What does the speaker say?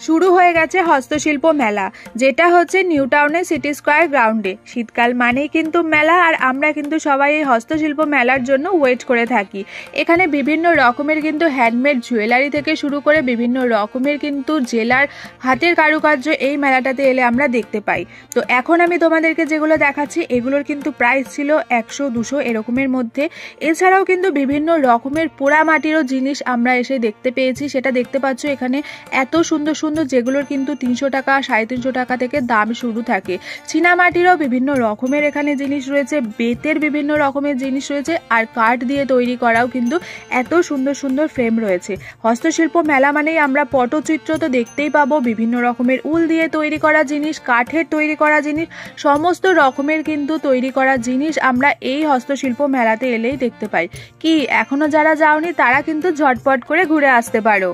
শুরু হয়ে গেছে হস্তশিল্প মেলা, যেটা হচ্ছে নিউ টাউনের সিটি স্কোয়ার গ্রাউন্ডে। শীতকাল মানেই কিন্তু মেলা, আর আমরা কিন্তু সবাই এই হস্তশিল্প মেলার জন্য ওয়েট করে থাকি। এখানে বিভিন্ন রকমের কিন্তু হ্যান্ডমেড জুয়েলারি থেকে শুরু করে বিভিন্ন রকমের কিন্তু জেলার হাতের কারুকার্য এই মেলাটাতে এলে আমরা দেখতে পাই। তো এখন আমি তোমাদেরকে যেগুলো দেখাচ্ছি এগুলোর কিন্তু প্রাইস ছিল 100-200 এরকমের মধ্যে। এছাড়াও কিন্তু বিভিন্ন রকমের পোড়ামাটিরও জিনিস আমরা এসে দেখতে পেয়েছি, সেটা দেখতে পাচ্ছ এখানে এত সুন্দর সুন্দর, যেগুলোর কিন্তু 300 টাকা 350 টাকা থেকে দাম শুরু থাকে। চীনামাটিরও বিভিন্ন রকমের এখানে জিনিস রয়েছে, বেতের বিভিন্ন রকমের জিনিস রয়েছে, আর কাঠ দিয়ে তৈরি করাও কিন্তু এত সুন্দর সুন্দর ফ্রেম রয়েছে। হস্তশিল্প মেলা মানেই আমরা পটচিত্র তো দেখতেই পাবো, বিভিন্ন রকমের উল দিয়ে তৈরি করা জিনিস, কাঠের তৈরি করা জিনিস, সমস্ত রকমের কিন্তু তৈরি করা জিনিস আমরা এই হস্তশিল্প মেলাতে এলেই দেখতে পাই। কি এখনো যারা যাওনি তারা কিন্তু ঝটপট করে ঘুরে আসতে পারো।